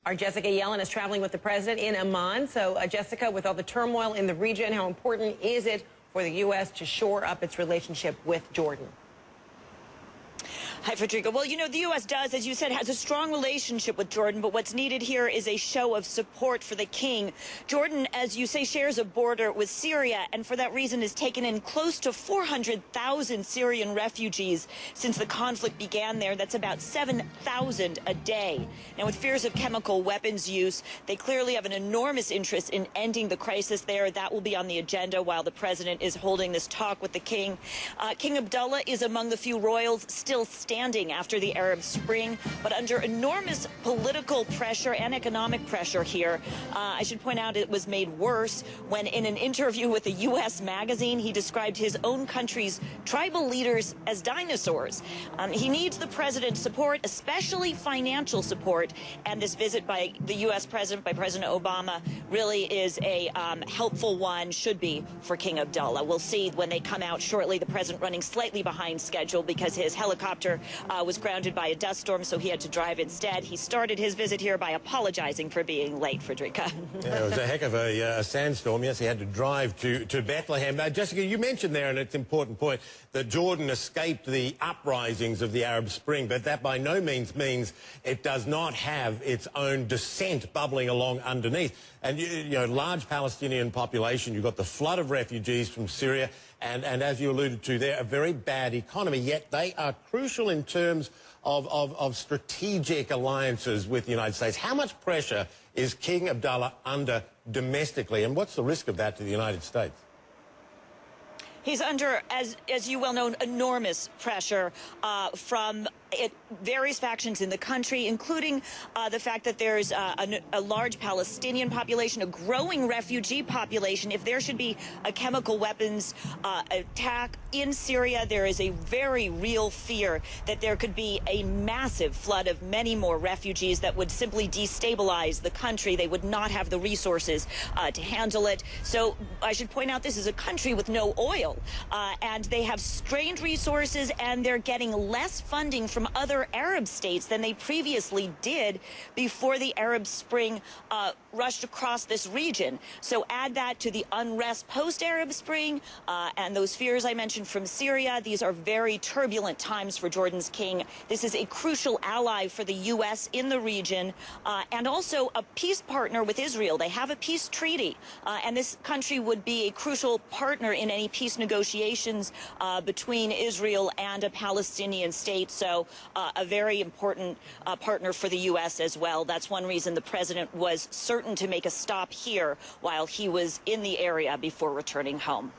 Our Jessica Yellen is traveling with the president in Amman. So, Jessica, with all the turmoil in the region, how important is it for the U.S. to shore up its relationship with Jordan? Hi, Frederica. Well, you know, the U.S. does, as you said, has a strong relationship with Jordan, but what's needed here is a show of support for the king. Jordan, as you say, shares a border with Syria, and for that reason has taken in close to 400,000 Syrian refugees since the conflict began there. That's about 7,000 a day. Now, with fears of chemical weapons use, they clearly have an enormous interest in ending the crisis there. That will be on the agenda while the president is holding this talk with the king. King Abdullah is among the few royals still standing after the Arab Spring, but under enormous political pressure and economic pressure here. I should point out it was made worse when in an interview with a U.S. magazine, he described his own country's tribal leaders as dinosaurs. He needs the president's support, especially financial support, and this visit by the U.S. president, by President Obama, really is a helpful one, should be, for King Abdullah. We'll see when they come out shortly. The president running slightly behind schedule because his helicopter was grounded by a dust storm, so he had to drive instead. He started his visit here by apologizing for being late, Frederica. Yeah, it was a heck of a sandstorm. Yes, he had to drive to Bethlehem. Jessica, you mentioned there, and it's an important point, that Jordan escaped the uprisings of the Arab Spring, but that by no means means it does not have its own dissent bubbling along underneath. And, you know, large Palestinian population, you've got the flood of refugees from Syria, and as you alluded to there, a very bad economy, yet they are crucial in terms of strategic alliances with the United States. How much pressure is King Abdullah under domestically, and what's the risk of that to the United States? He's under, as you well know, enormous pressure from various factions in the country, including the fact that there's a large Palestinian population, a growing refugee population. If there should be a chemical weapons attack in Syria, there is a very real fear that there could be a massive flood of many more refugees that would simply destabilize the country. They would not have the resources to handle it. So I should point out this is a country with no oil, and they have strained resources, and they're getting less funding from other Arab states than they previously did before the Arab Spring rushed across this region. So add that to the unrest post-Arab Spring and those fears I mentioned from Syria. These are very turbulent times for Jordan's king. This is a crucial ally for the U.S. in the region and also a peace partner with Israel. They have a peace treaty, and this country would be a crucial partner in any peace negotiations between Israel and a Palestinian state. So a very important partner for the U.S. as well. That's one reason the president was certain to make a stop here while he was in the area before returning home.